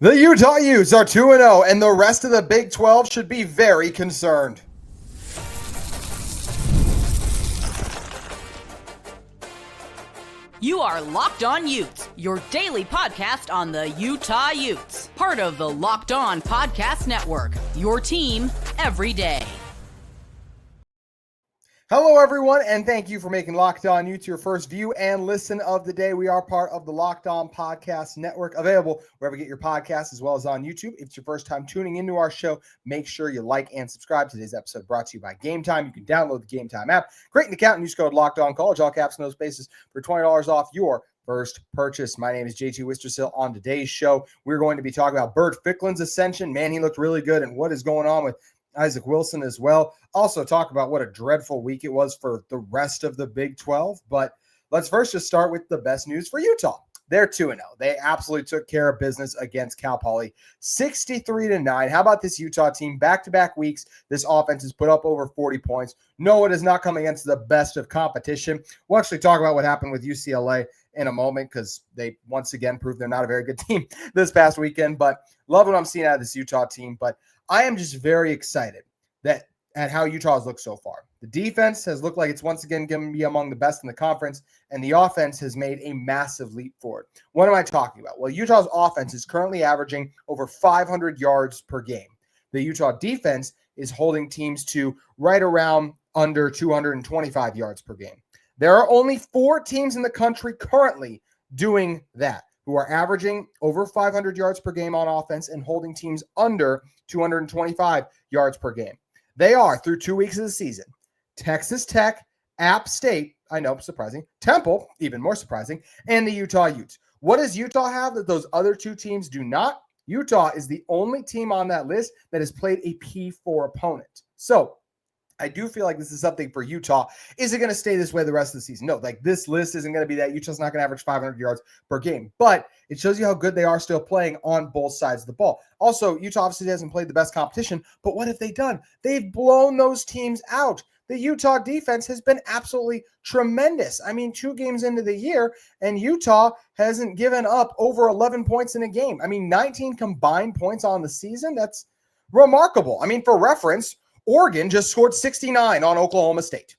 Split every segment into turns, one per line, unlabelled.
The Utah Utes are 2-0, and the rest of the Big 12 should be very concerned.
You are Locked On Utes, your daily podcast on the Utah Utes. Part of the Locked On Podcast Network, your team every day.
Hello, everyone, and thank you for making Locked On Utes your first view and listen of the day. We are part of the Locked On Podcast Network, available wherever you get your podcasts, as well as on YouTube. If it's your first time tuning into our show, make sure you like and subscribe. Today's episode brought to you by Game Time. You can download the Game Time app, create an account, and use code Locked On College, all caps, no spaces, for $20 off your first purchase. My name is JT Wistrcill. On today's show, we're going to be talking about Byrd Ficklin's ascension. Man, he looked really good, and what is going on with Isaac Wilson as well. Also talk about what a dreadful week it was for the rest of the Big 12. But let's first just start with the best news for Utah. They're 2-0. They absolutely took care of business against Cal Poly, 63-9. How about this Utah team? Back-to-back weeks, this offense has put up over 40 points. No, it is not coming against the best of competition. We'll actually talk about what happened with UCLA in a moment because they once again proved they're not a very good team this past weekend. But love what I'm seeing out of this Utah team. But I am just very excited at how Utah has looked so far. The defense has looked like it's once again going to be among the best in the conference, and the offense has made a massive leap forward. What am I talking about? Well, Utah's offense is currently averaging over 500 yards per game. The Utah defense is holding teams to right around under 225 yards per game. There are only 4 teams in the country currently doing that, who are averaging over 500 yards per game on offense and holding teams under 225 yards per game. They are, through 2 weeks of the season, Texas Tech, App State, I know, surprising, Temple, even more surprising, and the Utah Utes. What does Utah have that those other 2 teams do not? Utah is the only team on that list that has played a P4 opponent. So I do feel like this is something for Utah. Is it going to stay this way the rest of the season? No, like this list isn't going to be that. Utah's not going to average 500 yards per game, but it shows you how good they are still playing on both sides of the ball. Also, Utah obviously hasn't played the best competition, but what have they done? They've blown those teams out. The Utah defense has been absolutely tremendous. I mean, 2 games into the year, and Utah hasn't given up over 11 points in a game. I mean, 19 combined points on the season. That's remarkable. I mean, for reference, Oregon just scored 69 on Oklahoma State.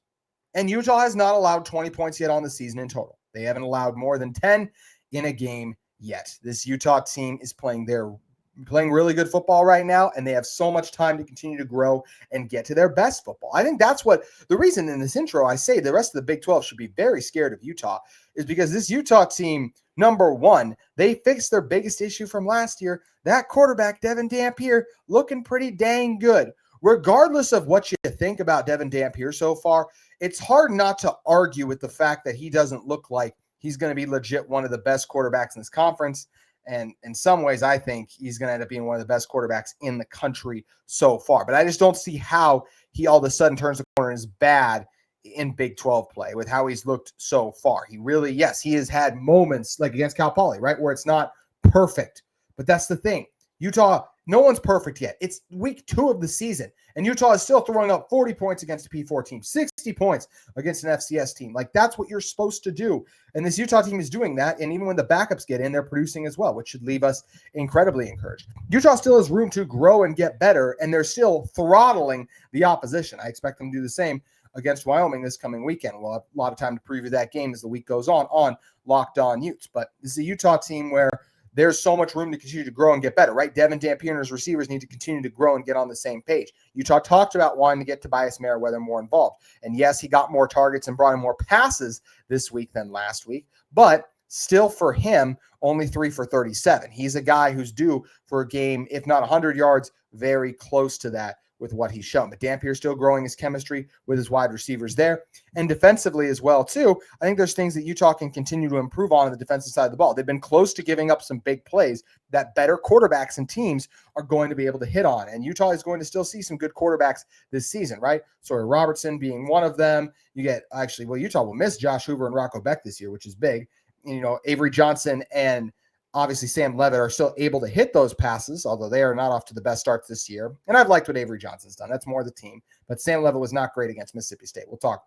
And Utah has not allowed 20 points yet on the season in total. They haven't allowed more than 10 in a game yet. This Utah team is playing really good football right now, and they have so much time to continue to grow and get to their best football. I think that's what the reason in this intro I say the rest of the Big 12 should be very scared of Utah is because this Utah team, number one, they fixed their biggest issue from last year. That quarterback, Devon Dampier, looking pretty dang good. Regardless of what you think about Devon Dampier so far, it's hard not to argue with the fact that he doesn't look like he's going to be legit one of the best quarterbacks in this conference. And in some ways, I think he's going to end up being one of the best quarterbacks in the country so far. But I just don't see how he all of a sudden turns the corner and is bad in Big 12 play with how he's looked so far. He really, yes, he has had moments like against Cal Poly, right, where it's not perfect. But that's the thing. Utah, no one's perfect yet. It's week 2 of the season, and Utah is still throwing up 40 points against a P4 team, 60 points against an FCS team. Like, that's what you're supposed to do. And this Utah team is doing that, and even when the backups get in, they're producing as well, which should leave us incredibly encouraged. Utah still has room to grow and get better, and they're still throttling the opposition. I expect them to do the same against Wyoming this coming weekend. We'll have a lot of time to preview that game as the week goes on Locked On Utes. But this is a Utah team where there's so much room to continue to grow and get better, right? Devon Dampier and his receivers need to continue to grow and get on the same page. Utah talked about wanting to get Tobias Merriweather more involved. And yes, he got more targets and brought in more passes this week than last week, but still for him, only 3 for 37. He's a guy who's due for a game, if not 100 yards, very close to that with what he's shown. But Dampier's still growing his chemistry with his wide receivers there. And defensively as well, too, I think there's things that Utah can continue to improve on the defensive side of the ball. They've been close to giving up some big plays that better quarterbacks and teams are going to be able to hit on. And Utah is going to still see some good quarterbacks this season, right? Sawyer Robertson being one of them. You get, Utah will miss Josh Hoover and Rocco Beck this year, which is big. And, Avery Johnson and obviously Sam Levitt are still able to hit those passes, although they are not off to the best starts this year. And I've liked what Avery Johnson's done. That's more the team. But Sam Levitt was not great against Mississippi State. We'll talk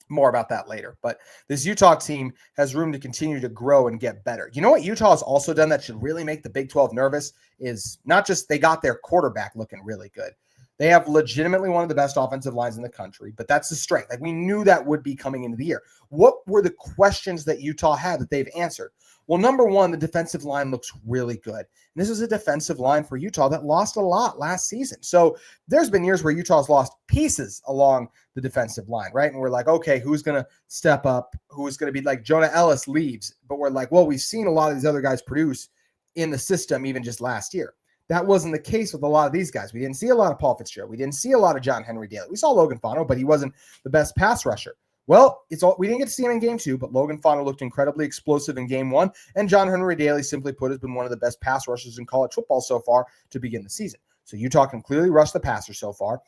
More about that later. But this Utah team has room to continue to grow and get better. You know what Utah has also done that should really make the Big 12 nervous is not just they got their quarterback looking really good. They have legitimately one of the best offensive lines in the country, but that's the strength. Like we knew that would be coming into the year. What were the questions that Utah had that they've answered? Well, number one, the defensive line looks really good. And this is a defensive line for Utah that lost a lot last season. So there's been years where Utah's lost pieces along the defensive line, right? And we're like, okay, who's going to step up? Who's going to be like Jonah Ellis leaves? But we're like, well, we've seen a lot of these other guys produce in the system even just last year. That wasn't the case with a lot of these guys. We didn't see a lot of Paul Fitzgerald. We didn't see a lot of John Henry Daly. We saw Logan Fano, but he wasn't the best pass rusher. Well, we didn't get to see him in game 2, but Logan Fano looked incredibly explosive in game 1, and John Henry Daly, simply put, has been one of the best pass rushers in college football so far to begin the season. So Utah can clearly rush the passer so far.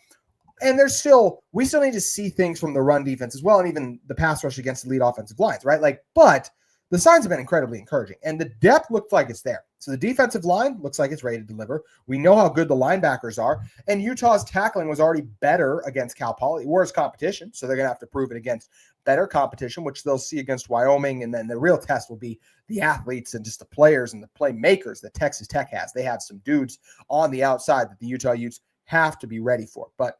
And we still need to see things from the run defense as well, and even the pass rush against the lead offensive lines, right? But the signs have been incredibly encouraging, and the depth looks like it's there. So the defensive line looks like it's ready to deliver. We know how good the linebackers are, and Utah's tackling was already better against Cal Poly. Worse competition, so they're going to have to prove it against better competition, which they'll see against Wyoming, and then the real test will be the athletes and just the players and the playmakers that Texas Tech has. They have some dudes on the outside that the Utah Utes have to be ready for. But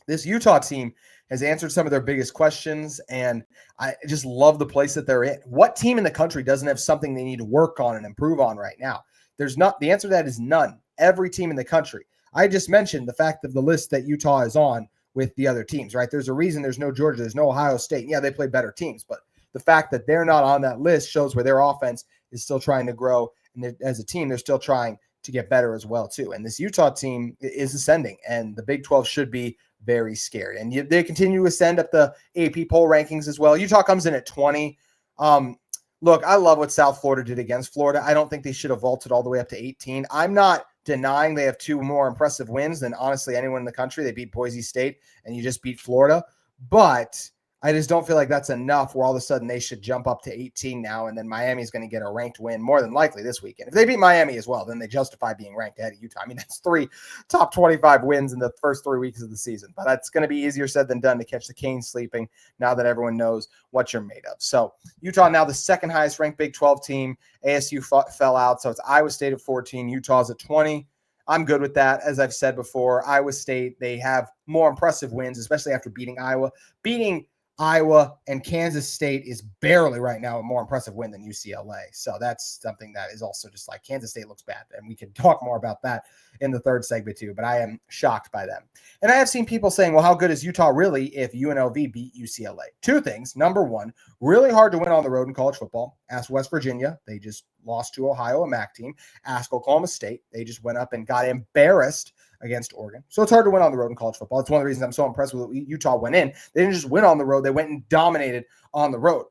this Utah team has answered some of their biggest questions, and I just love the place that they're in. What team in the country doesn't have something they need to work on and improve on right now? The answer to that is none. Every team in the country. I just mentioned the fact of the list that Utah is on with the other teams, right? There's a reason there's no Georgia, there's no Ohio State. Yeah, they play better teams, but the fact that they're not on that list shows where their offense is still trying to grow, and as a team, they're still trying to get better as well, too. And this Utah team is ascending, and the Big 12 should be very scared. And they continue to ascend up the AP poll rankings as well. Utah comes in at 20. Look, I love what South Florida did against Florida. I don't think they should have vaulted all the way up to 18. I'm not denying they have 2 more impressive wins than honestly anyone in the country. They beat Boise State, and you just beat Florida. But I just don't feel like that's enough where all of a sudden they should jump up to 18 now, and then Miami's going to get a ranked win more than likely this weekend. If they beat Miami as well, then they justify being ranked ahead of Utah. I mean, that's 3 top 25 wins in the first 3 weeks of the season, but that's going to be easier said than done to catch the Canes sleeping now that everyone knows what you're made of. So Utah now the second highest ranked Big 12 team. ASU fell out, so it's Iowa State at 14. Utah's at 20. I'm good with that. As I've said before, Iowa State, they have more impressive wins, especially after beating Iowa. Beating Iowa and Kansas State is barely right now a more impressive win than UCLA. So that's something that is also just like Kansas State looks bad. And we can talk more about that in the third segment too, but I am shocked by them. And I have seen people saying, well, how good is Utah really if UNLV beat UCLA? 2 things. Number one, really hard to win on the road in college football. Ask West Virginia. They just lost to Ohio, a MAC team. Ask Oklahoma State. They just went up and got embarrassed against Oregon. So it's hard to win on the road in college football. It's one of the reasons I'm so impressed with what Utah went in. They didn't just win on the road. They went and dominated on the road.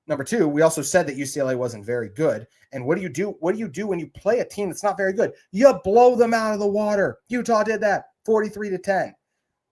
Number 2, we also said that UCLA wasn't very good. And what do you do? What do you do when you play a team that's not very good? You blow them out of the water. Utah did that 43-10.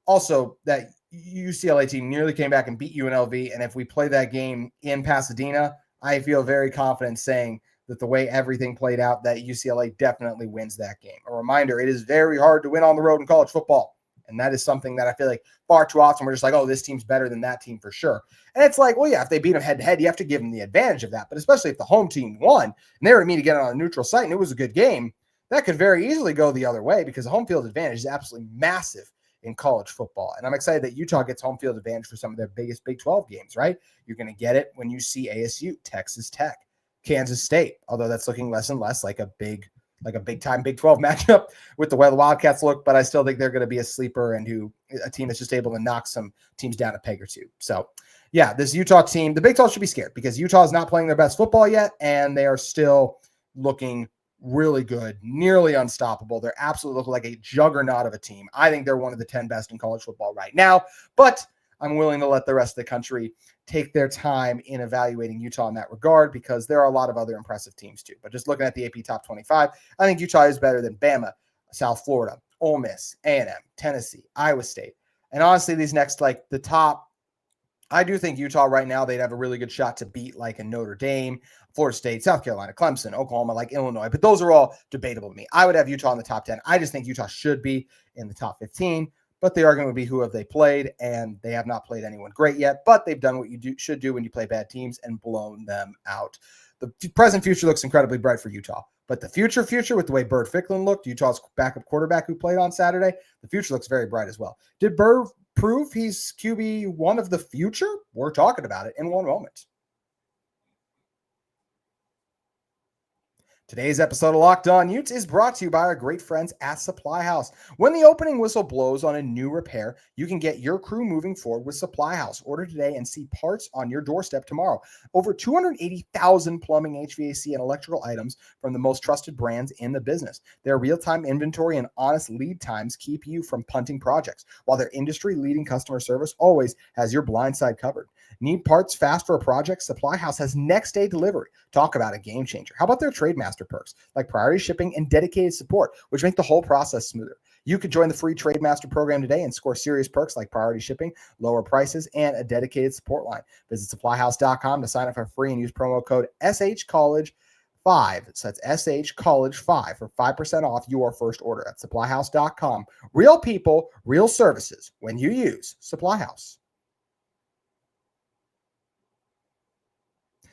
Also, that UCLA team nearly came back and beat UNLV. And if we play that game in Pasadena, I feel very confident saying that the way everything played out, that UCLA definitely wins that game. A reminder, it is very hard to win on the road in college football. And that is something that I feel like far too often we're just like, oh, this team's better than that team for sure. And it's like, well, yeah, if they beat them head-to-head, you have to give them the advantage of that. But especially if the home team won, and they were meeting to get it on a neutral site, and it was a good game, that could very easily go the other way because the home field advantage is absolutely massive in college football. And I'm excited that Utah gets home field advantage for some of their biggest Big 12 games, right? You're going to get it when you see ASU, Texas Tech, Kansas State, although that's looking less and less like a big-time Big 12 matchup with the way the Wildcats look, but I still think they're going to be a sleeper and a team that's just able to knock some teams down a peg or two. So, yeah, this Utah team, the Big 12 should be scared because Utah is not playing their best football yet, and they are still looking really good, nearly unstoppable. They're absolutely looking like a juggernaut of a team. I think they're one of the 10 best in college football right now, but I'm willing to let the rest of the country take their time in evaluating Utah in that regard because there are a lot of other impressive teams too. But just looking at the AP top 25, I think Utah is better than Bama, South Florida, Ole Miss, A&M, Tennessee, Iowa State. And honestly, these next, like the top, I do think Utah right now, they'd have a really good shot to beat like a Notre Dame, Florida State, South Carolina, Clemson, Oklahoma, like Illinois. But those are all debatable to me. I would have Utah in the top 10. I just think Utah should be in the top 15. but the argument would be who have they played, and they have not played anyone great yet, but they've done what you should do when you play bad teams and blown them out. The present future looks incredibly bright for Utah, but the future with the way Byrd Ficklin looked, Utah's backup quarterback who played on Saturday, the future looks very bright as well. Did Byrd prove he's QB1 of the future? We're talking about it in one moment. Today's episode of Locked On Utes is brought to you by our great friends at Supply House. When the opening whistle blows on a new repair, you can get your crew moving forward with Supply House. Order today and see parts on your doorstep tomorrow. Over 280,000 plumbing, HVAC, and electrical items from the most trusted brands in the business. Their real-time inventory and honest lead times keep you from punting projects, while their industry-leading customer service always has your blind side covered. Need parts fast for a project? Supply House has next-day delivery. Talk about a game changer. How about their Trademaster perks, like priority shipping and dedicated support, which make the whole process smoother? You could join the free Trademaster program today and score serious perks like priority shipping, lower prices, and a dedicated support line. Visit supplyhouse.com to sign up for free and use promo code SHCollege5. So that's SHCollege5 for 5% off your first order at supplyhouse.com. Real people, real services when you use Supply House.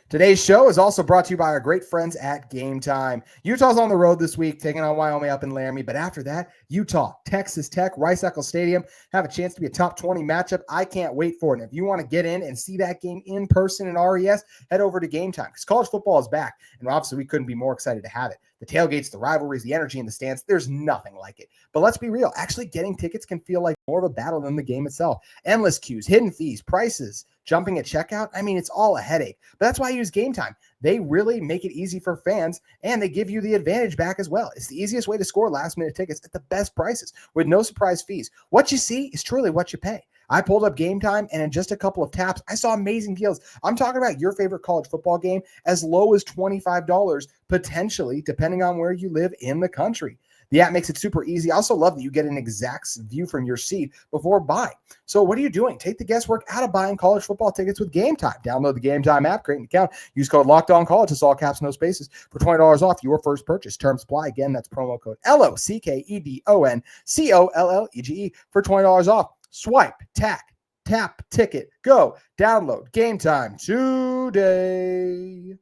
Today's show is also brought to you by our great friends at Game Time. Utah's on the road this week, taking on Wyoming up in Laramie. But after that, Utah, Texas Tech, Wistrcill Stadium have a chance to be a top 20 matchup. I can't wait for it. And if you want to get in and see that game in person in RES, head over to Game Time because college football is back. And obviously, we couldn't be more excited to have it. The tailgates, the rivalries, the energy in the stands, there's nothing like it. But let's be real. Actually, getting tickets can feel like more of a battle than the game itself. Endless queues, hidden fees, prices, jumping at checkout. I mean, it's all a headache. But that's why I use Game Time. They really make it easy for fans, and they give you the advantage back as well. It's the easiest way to score last-minute tickets at the best prices with no surprise fees. What you see is truly what you pay. I pulled up Game Time, and in just a couple of taps, I saw amazing deals. I'm talking about your favorite college football game as low as $25, potentially, depending on where you live in the country. The app makes it super easy. I also love that you get an exact view from your seat before buying. So what are you doing? Take the guesswork out of buying college football tickets with Game Time. Download the Game Time app, create an account, use code LOCKEDONCollege, it's all caps, no spaces, for $20 off your first purchase. Terms apply. Again, that's promo code LOCKEDONCOLLEGE for $20 off. Swipe, tap, ticket, go. Download Game Time today.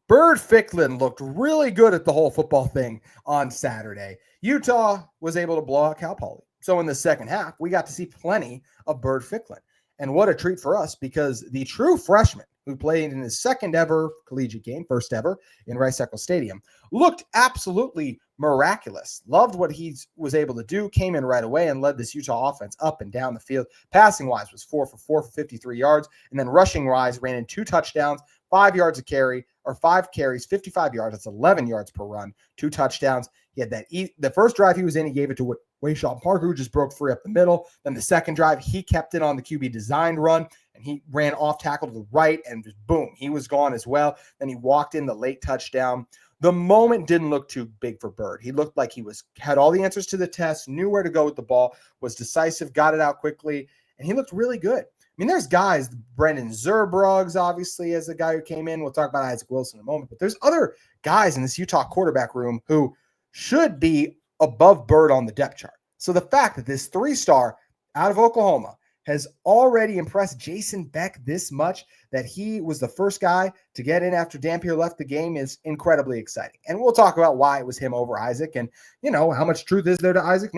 Byrd Ficklin looked really good at the whole football thing on Saturday. Utah was able to blow out Cal Poly. So in the second half, we got to see plenty of Byrd Ficklin. And what a treat for us, because the true freshman who played in his second ever collegiate game, first ever in Wistrcill Stadium, looked absolutely miraculous. Loved what he was able to do, came in right away and led this Utah offense up and down the field. Passing-wise was 4 for 4 for 53 yards, and then rushing-wise ran in 2 touchdowns, 5 yards a carry, or 5 carries, 55 yards. That's 11 yards per run, 2 touchdowns. He had that. The first drive he was in, he gave it to Wayshawn Parker, who just broke free up the middle. Then the second drive, he kept it on the QB designed run, and he ran off tackle to the right, and just boom, he was gone as well. Then he walked in the late touchdown. The moment didn't look too big for Byrd. He looked like he had all the answers to the test, knew where to go with the ball, was decisive, got it out quickly, and he looked really good. I mean, there's guys, Brendan Zurbruggs, obviously, as the guy who came in. We'll talk about Isaac Wilson in a moment, but there's other guys in this Utah quarterback room who should be above Byrd on the depth chart. So the fact that this 3-star out of Oklahoma has already impressed Jason Beck this much, that he was the first guy to get in after Dampier left the game, is incredibly exciting. And we'll talk about why it was him over Isaac, and, you know, how much truth is there to Isaac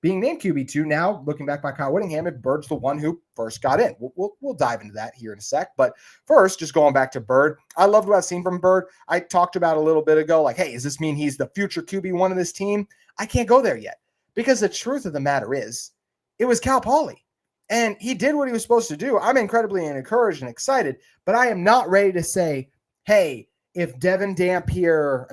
being named QB2 now, looking back by Kyle Whittingham, if Byrd's the one who first got in. We'll dive into that here in a sec. But first, just going back to Byrd, I loved what I've seen from Byrd. I talked about a little bit ago, like, hey, does this mean he's the future QB1 of this team? I can't go there yet, because the truth of the matter is, it was Cal Poly, and he did what he was supposed to do. I'm incredibly encouraged and excited, but I am not ready to say, hey, if Devon Dampier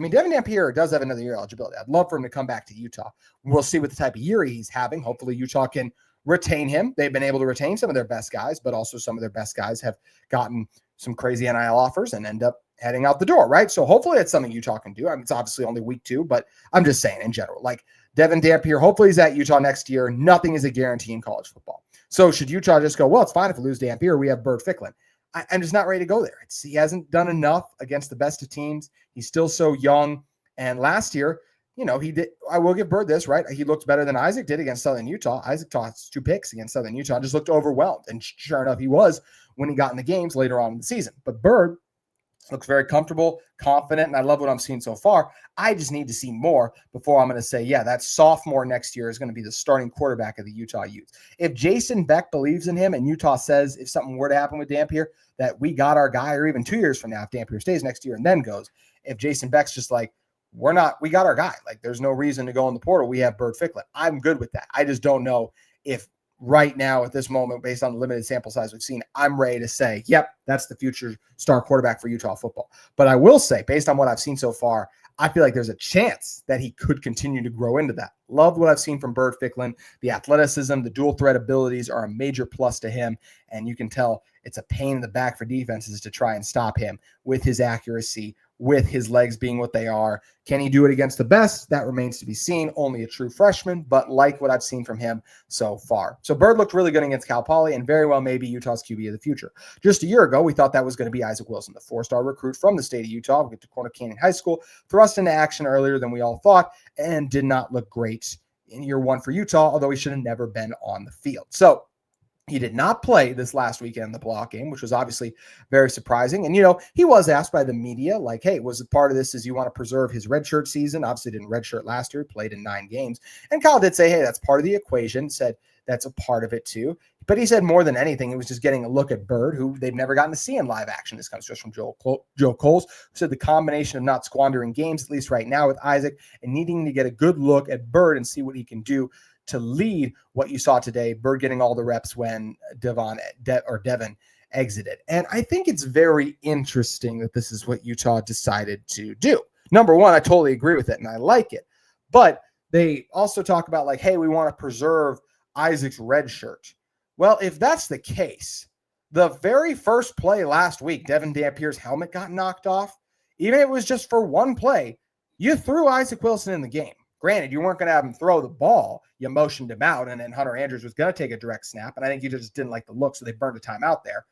does have another year eligibility. I'd love for him to come back to Utah. We'll see what the type of year he's having. Hopefully Utah can retain him. They've been able to retain some of their best guys, but also some of their best guys have gotten some crazy NIL offers and end up heading out the door, right? So hopefully that's something Utah can do. I mean, it's obviously only week 2, but I'm just saying in general, like Devon Dampier, hopefully he's at Utah next year. Nothing is a guarantee in college football. So should Utah just go, well, it's fine if we lose Dampier, we have Byrd Ficklin. I'm just not ready to go there. He hasn't done enough against the best of teams. He's still so young. And last year, he did. I will give Byrd this, right? He looked better than Isaac did against Southern Utah. Isaac tossed 2 picks against Southern Utah, just looked overwhelmed. And sure enough, he was when he got in the games later on in the season. But Byrd looks very comfortable, confident, and I love what I'm seeing so far. I just need to see more before I'm going to say, yeah, that sophomore next year is going to be the starting quarterback of the Utah Utes. If Jason Beck believes in him and Utah says if something were to happen with Dampier, that we got our guy, or even 2 years from now, if Dampier stays next year and then goes, if Jason Beck's just like, we got our guy. Like, there's no reason to go in the portal. We have Byrd Ficklin. I'm good with that. I just don't know if right now at this moment, based on the limited sample size we've seen, I'm ready to say, yep, that's the future star quarterback for Utah football. But I will say, based on what I've seen so far, I feel like there's a chance that he could continue to grow into that. Love what I've seen from Byrd Ficklin. The athleticism, the dual threat abilities are a major plus to him. And you can tell it's a pain in the back for defenses to try and stop him with his accuracy, with his legs being what they are. Can he do it against the best? That remains to be seen. Only a true freshman, but like what I've seen from him so far. So Byrd looked really good against Cal Poly and very well maybe Utah's QB of the future. Just a year ago, we thought that was going to be Isaac Wilson, the 4-star recruit from the state of Utah. We get to Corner Canyon High School, thrust into action earlier than we all thought, and did not look great in year 1 for Utah, although he should have never been on the field. So he did not play this last weekend in the block game, which was obviously very surprising. And, he was asked by the media, like, hey, was it part of this is you want to preserve his redshirt season? Obviously didn't redshirt last year, played in 9 games. And Kyle did say, hey, that's part of the equation, said that's a part of it too. But he said more than anything, it was just getting a look at Byrd, who they've never gotten to see in live action. This comes just from Joe Coles, who said the combination of not squandering games, at least right now with Isaac, and needing to get a good look at Byrd and see what he can do to lead what you saw today, Byrd getting all the reps when Devon exited. And I think it's very interesting that this is what Utah decided to do. Number one, I totally agree with it, and I like it. But they also talk about, like, hey, we want to preserve Isaac's red shirt. Well, if that's the case, the very first play last week, Devon Dampier's helmet got knocked off. Even if it was just for one play, you threw Isaac Wilson in the game. Granted, you weren't going to have him throw the ball. You motioned him out, and then Hunter Andrews was going to take a direct snap, and I think you just didn't like the look, so they burned a timeout there.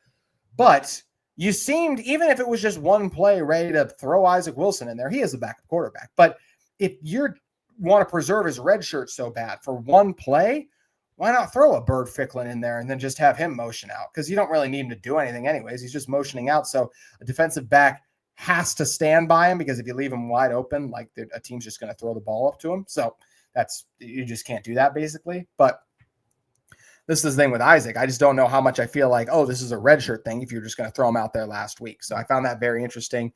But you seemed, even if it was just one play, ready to throw Isaac Wilson in there. He is the backup quarterback. But if you want to preserve his red shirt so bad for one play, why not throw a Byrd Ficklin in there and then just have him motion out? Because you don't really need him to do anything anyways. He's just motioning out, so a defensive back has to stand by him, because if you leave him wide open, like, a team's just going to throw the ball up to him. So you just can't do that, basically. But this is the thing with Isaac. I just don't know how much I feel like, oh, this is a redshirt thing if you're just going to throw him out there last week. So I found that very interesting.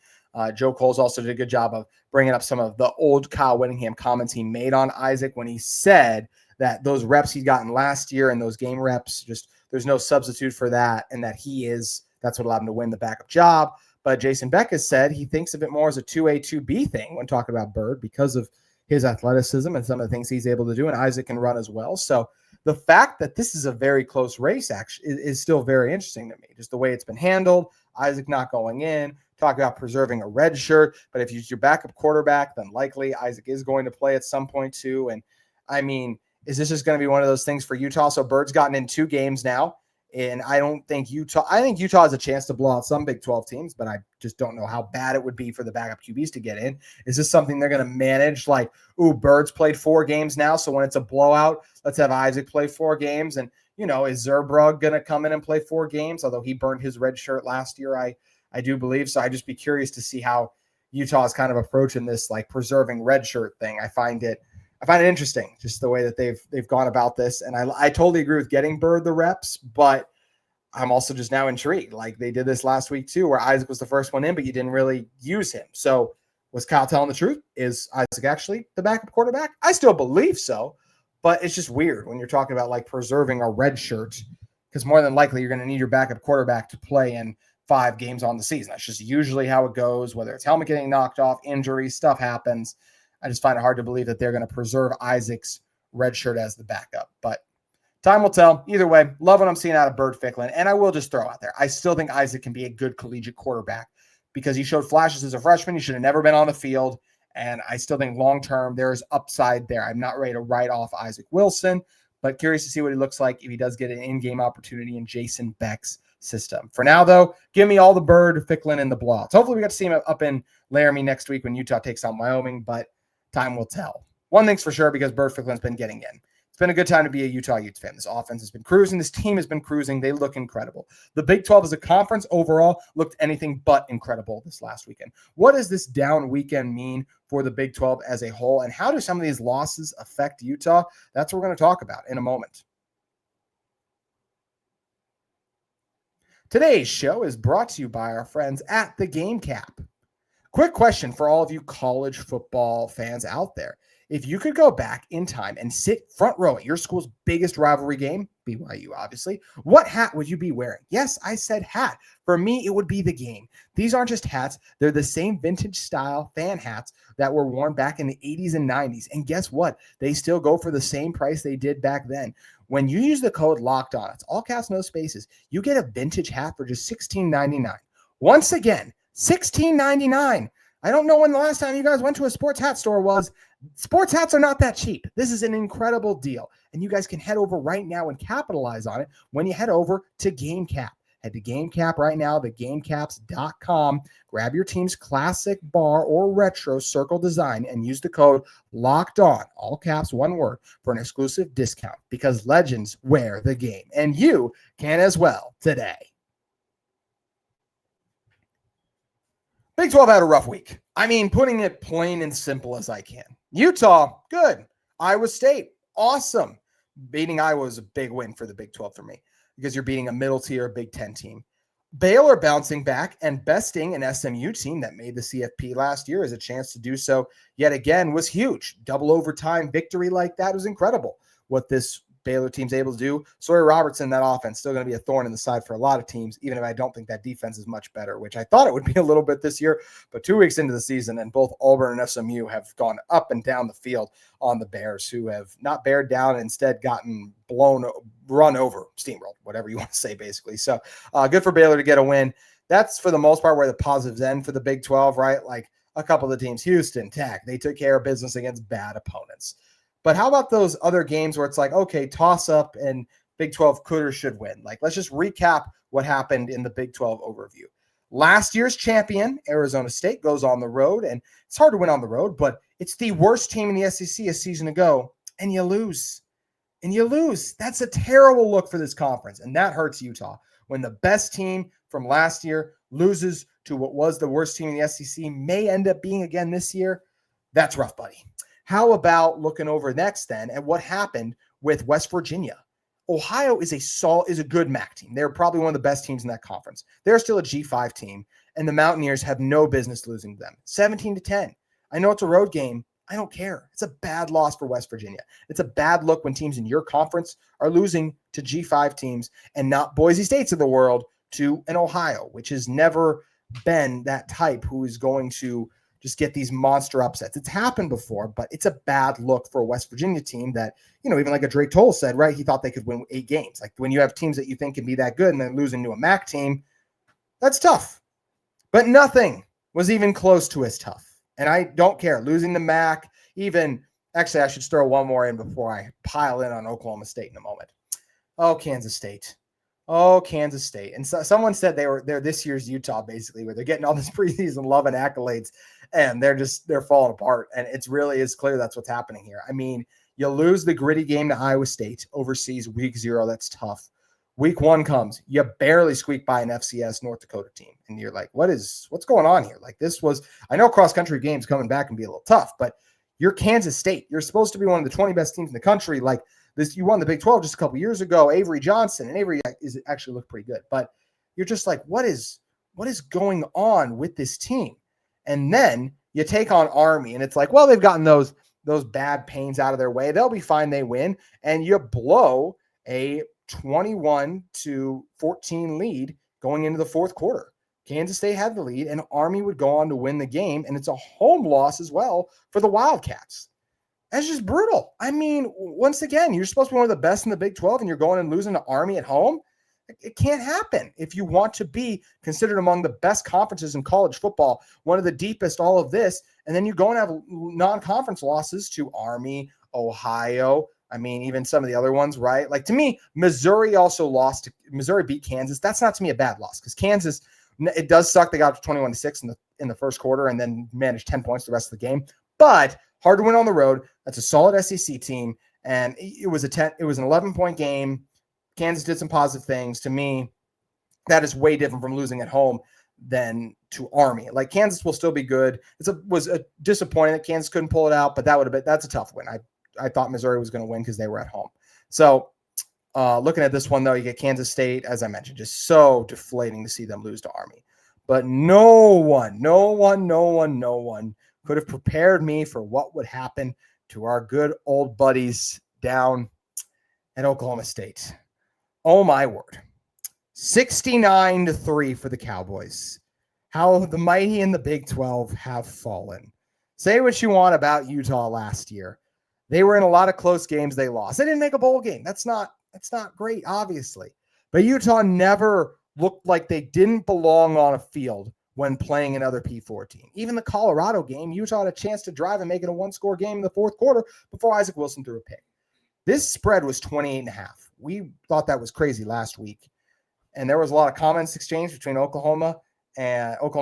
Joe Coles also did a good job of bringing up some of the old Kyle Whittingham comments he made on Isaac when he said that those reps he'd gotten last year and those game reps, just there's no substitute for that, and that that's what allowed him to win the backup job. But Jason Beck has said he thinks of it more as a 2A, 2B thing when talking about Byrd because of his athleticism and some of the things he's able to do, and Isaac can run as well. So the fact that this is a very close race actually is still very interesting to me, just the way it's been handled. Isaac not going in, talk about preserving a red shirt, but if he's your backup quarterback, then likely Isaac is going to play at some point too. And I mean, is this just going to be one of those things for Utah? So Byrd's gotten in 2 games now. And I think Utah has a chance to blow out some Big 12 teams, but I just don't know how bad it would be for the backup QBs to get in. Is this something they're going to manage? Like, Byrd's played 4 games now, so when it's a blowout, let's have Isaac play 4 games. And, is Zerbrug going to come in and play 4 games? Although he burned his red shirt last year, I do believe. So I'd just be curious to see how Utah is kind of approaching this, like, preserving red shirt thing. I find it interesting, just the way that they've gone about this. And I totally agree with getting Byrd the reps, but I'm also just now intrigued. Like, they did this last week too, where Isaac was the first one in, but you didn't really use him. So was Kyle telling the truth? Is Isaac actually the backup quarterback? I still believe so, but it's just weird when you're talking about, like, preserving a red shirt, because more than likely you're going to need your backup quarterback to play in 5 games on the season. That's just usually how it goes, whether it's helmet getting knocked off, injuries, stuff happens. I just find it hard to believe that they're going to preserve Isaac's red shirt as the backup, but time will tell. Either way, love what I'm seeing out of Byrd Ficklin. And I will just throw out there, I still think Isaac can be a good collegiate quarterback because he showed flashes as a freshman. He should have never been on the field. And I still think long-term there is upside there. I'm not ready to write off Isaac Wilson, but curious to see what he looks like if he does get an in-game opportunity in Jason Beck's system. For now, though, give me all the Byrd Ficklin and the blowouts. Hopefully we got to see him up in Laramie next week when Utah takes on Wyoming, but Time will tell. One thing's for sure, because Byrd Ficklin's been getting in. It's been a good time to be a Utah Utes fan. This offense has been cruising. This team has been cruising. They look incredible. The Big 12 as a conference overall looked anything but incredible this last weekend. What does this down weekend mean for the Big 12 as a whole? And how do some of these losses affect Utah? That's what we're going to talk about in a moment. Today's show is brought to you by our friends at the Game Cap. Quick question for all of you college football fans out there. If you could go back in time and sit front row at your school's biggest rivalry game, BYU obviously, what hat would you be wearing? Yes, I said hat. For me, it would be the game. These aren't just hats. They're the same vintage style fan hats that were worn back in the 80s and 90s. And guess what? They still go for the same price they did back then. When you use the code LOCKEDON, it's all caps, no spaces, you get a vintage hat for just $16.99. Once again, $16.99. I don't know when the last time you guys went to a sports hat store was. Sports hats are not that cheap. This is an incredible deal. And you guys can head over right now and capitalize on it when you head over to GameCap. Head to GameCap right now, thegamecaps.com. Grab your team's classic bar or retro circle design and use the code LOCKEDON, all caps, one word, for an exclusive discount, because legends wear the game. And you can as well today. Big 12 had a rough week. I mean, putting it plain and simple as I can. Utah, good. Iowa State, awesome. Beating Iowa was a big win for the Big 12 for me, because you're beating a middle tier Big 10 team. Baylor bouncing back and besting an SMU team that made the CFP last year as a chance to do so yet again was huge. Double overtime victory like that was incredible. What this Baylor team's able to do. Sawyer Robertson, that offense, still going to be a thorn in the side for a lot of teams, even if I don't think that defense is much better, which I thought it would be a little bit this year. But 2 weeks into the season, and both Auburn and SMU have gone up and down the field on the Bears, who have not bared down and instead gotten run over, steamrolled, whatever you want to say, basically. So good for Baylor to get a win. That's for the most part where the positives end for the Big 12, right? Like a couple of the teams, Houston, Tech, they took care of business against bad opponents. But how about those other games where it's like, okay, toss up and Big 12 could or should win? Like, let's just recap what happened in the Big 12 overview. Last year's champion, Arizona State, goes on the road, and it's hard to win on the road, but it's the worst team in the SEC a season ago, and you lose. And you lose. That's a terrible look for this conference, and that hurts Utah. When the best team from last year loses to what was the worst team in the SEC, may end up being again this year, that's rough, buddy. How about looking over next then at what happened with West Virginia? Ohio is a good MAC team. They're probably one of the best teams in that conference. They're still a G5 team, and the Mountaineers have no business losing to them. 17-10. I know it's a road game. I don't care. It's a bad loss for West Virginia. It's a bad look when teams in your conference are losing to G5 teams and not Boise States of the world to an Ohio, which has never been that type who is going to just get these monster upsets. It's happened before, but it's a bad look for a West Virginia team that, even like a Drake Toll said, right? He thought they could win 8 games. Like when you have teams that you think can be that good and then losing to a MAC team, that's tough. But nothing was even close to as tough. And I don't care. Losing the MAC, actually, I should throw one more in before I pile in on Oklahoma State in a moment. Oh, Kansas State. And so someone said they're this year's Utah, basically, where they're getting all this preseason love and accolades, and they're falling apart. And it's really is clear that's what's happening here. I mean, you lose the gritty game to Iowa State overseas week 0. That's tough. Week 1 comes, you barely squeak by an FCS North Dakota team. And you're like, what's going on here? Like I know cross-country games coming back can be a little tough, but you're Kansas State. You're supposed to be one of the 20 best teams in the country. Like this, you won the Big 12 just a couple years ago, Avery Johnson, and Avery actually looked pretty good. But you're just like, what is going on with this team? And then you take on Army, and it's like, well, they've gotten those bad pains out of their way. They'll be fine. They win, and you blow a 21-14 lead going into the fourth quarter. Kansas State had the lead, and Army would go on to win the game, and it's a home loss as well for the Wildcats. That's just brutal. I mean, once again, you're supposed to be one of the best in the Big 12, and you're going and losing to Army at home. It can't happen if you want to be considered among the best conferences in college football, one of the deepest, all of this, and then you go and have non-conference losses to Army, Ohio. I mean, even some of the other ones, right? Like to me, Missouri beat Kansas. That's not to me a bad loss because Kansas, it does suck. They got to 21-6 in the first quarter and then managed 10 points the rest of the game. but hard to win on the road. That's a solid SEC team. And it was an 11-point game. Kansas did some positive things. To me, that is way different from losing at home than to Army. Like, Kansas will still be good. Was a disappointing that Kansas couldn't pull it out, but that's a tough win. I thought Missouri was going to win because they were at home. So looking at this one, though, you get Kansas State, as I mentioned, just so deflating to see them lose to Army. But no one could have prepared me for what would happen to our good old buddies down at Oklahoma State. Oh, my word. 69-3 for the Cowboys. How the mighty in the Big 12 have fallen. Say what you want about Utah last year. They were in a lot of close games they lost. They didn't make a bowl game. That's not great, obviously. But Utah never looked like they didn't belong on a field when playing another P4 team. Even the Colorado game, Utah had a chance to drive and make it a one-score game in the fourth quarter before Isaac Wilson threw a pick. This spread was 28.5. We thought that was crazy last week. And there was a lot of comments exchanged between Oklahoma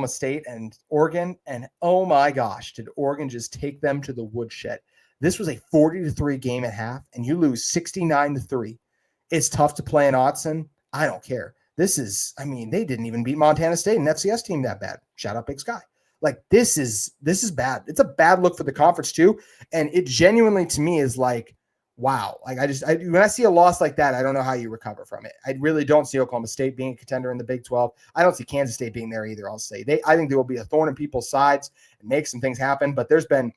State and Oregon. And oh my gosh, did Oregon just take them to the woodshed. This was a 40-3 game at half, and you lose 69-3. It's tough to play in Autzen. I don't care. They didn't even beat Montana State, an FCS team, that bad. Shout out Big Sky. Like, this is bad. It's a bad look for the conference too. And it genuinely, to me, is like, wow. Like, when I see a loss like that, I don't know how you recover from it. I really don't see Oklahoma State being a contender in the Big 12. I don't see Kansas State being there either. I'll say I think there will be a thorn in people's sides and make some things happen, but there's been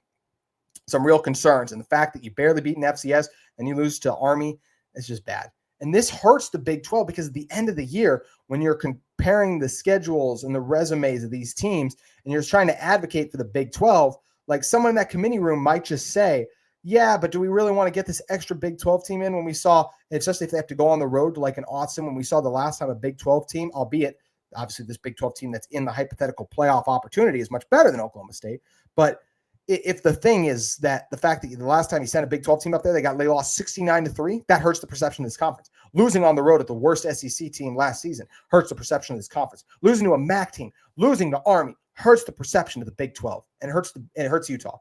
some real concerns. And the fact that you barely beat an FCS and you lose to Army is just bad. And this hurts the Big 12 because at the end of the year, when you're comparing the schedules and the resumes of these teams and you're trying to advocate for the Big 12, like, someone in that committee room might just say, yeah, but do we really want to get this extra Big 12 team in when we saw, especially if they have to go on the road to like an Autzen, when we saw the last time a Big 12 team, albeit obviously this Big 12 team that's in the hypothetical playoff opportunity is much better than Oklahoma State. But if the thing is that the fact that the last time you sent a Big 12 team up there, they lost 69-3, that hurts the perception of this conference. Losing on the road at the worst SEC team last season hurts the perception of this conference. Losing to a MAC team, losing to Army hurts the perception of the Big 12, and it hurts Utah.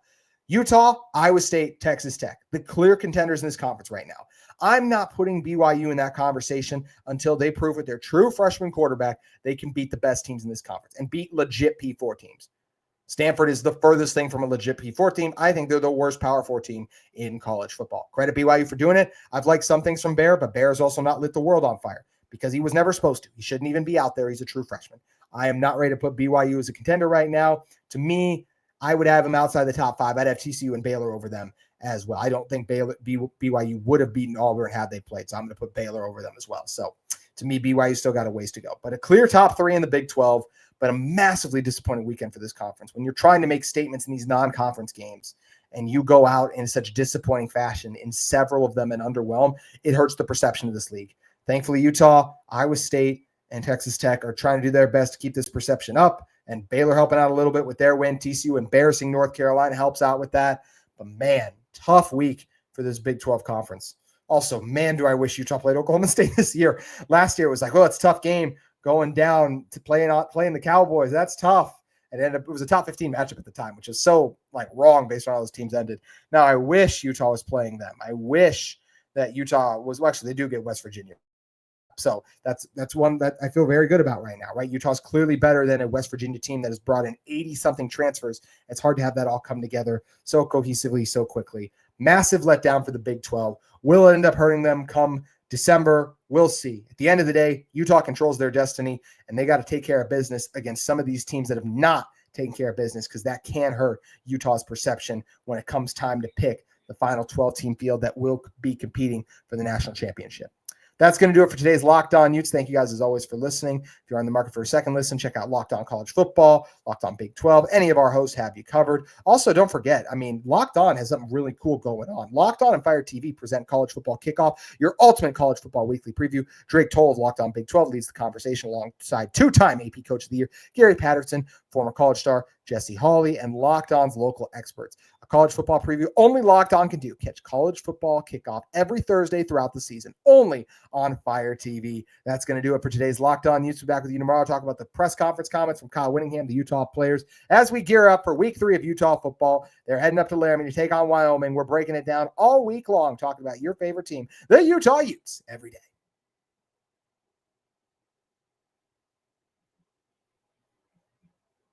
Utah, Iowa State, Texas Tech, the clear contenders in this conference right now. I'm not putting BYU in that conversation until they prove with their true freshman quarterback they can beat the best teams in this conference and beat legit P4 teams. Stanford is the furthest thing from a legit P4 team. I think they're the worst Power 4 team in college football. Credit BYU for doing it. I've liked some things from Bear, but Bear has also not lit the world on fire because he was never supposed to. He shouldn't even be out there. He's a true freshman. I am not ready to put BYU as a contender right now. To me, I would have him outside the top 5. I'd have TCU and Baylor over them as well. I don't think BYU would have beaten Auburn had they played, so I'm going to put Baylor over them as well. So to me, BYU still got a ways to go. But a clear top 3 in the Big 12, but a massively disappointing weekend for this conference. When you're trying to make statements in these non-conference games and you go out in such disappointing fashion in several of them and underwhelm, it hurts the perception of this league. Thankfully, Utah, Iowa State, and Texas Tech are trying to do their best to keep this perception up. And Baylor helping out a little bit with their win. TCU embarrassing North Carolina helps out with that. But, man, tough week for this Big 12 conference. Also, man, do I wish Utah played Oklahoma State this year. Last year it was like, well, it's a tough game going down to playing the Cowboys. That's tough. And it was a top 15 matchup at the time, which is so wrong based on how those teams ended. Now, I wish Utah was playing them. I wish that Utah was – well, actually, they do get West Virginia. So that's one that I feel very good about right now, right? Utah's clearly better than a West Virginia team that has brought in 80-something transfers. It's hard to have that all come together so cohesively, so quickly. Massive letdown for the Big 12. Will it end up hurting them come December? We'll see. At the end of the day, Utah controls their destiny, and they got to take care of business against some of these teams that have not taken care of business, because that can hurt Utah's perception when it comes time to pick the final 12-team field that will be competing for the national championship. That's going to do it for today's Locked On Utes. Thank you guys, as always, for listening. If you're on the market for a second listen, check out Locked On College Football, Locked On Big 12. Any of our hosts have you covered. Also, don't forget, Locked On has something really cool going on. Locked On and Fire TV present College Football Kickoff, your ultimate college football weekly preview. Drake Toll of Locked On Big 12 leads the conversation alongside two-time AP Coach of the Year, Gary Patterson, former college star Jesse Hawley, and Locked On's local experts. A college football preview only Locked On can do. Catch college football kickoff every Thursday throughout the season, only on Fire TV. That's going to do it for today's Locked On Utes. We'll be back with you tomorrow. Talk about the press conference comments from Kyle Whittingham, the Utah players, as we gear up for week 3 of Utah football. They're heading up to Laramie to take on Wyoming. We're breaking it down all week long, talking about your favorite team, the Utah Utes, every day.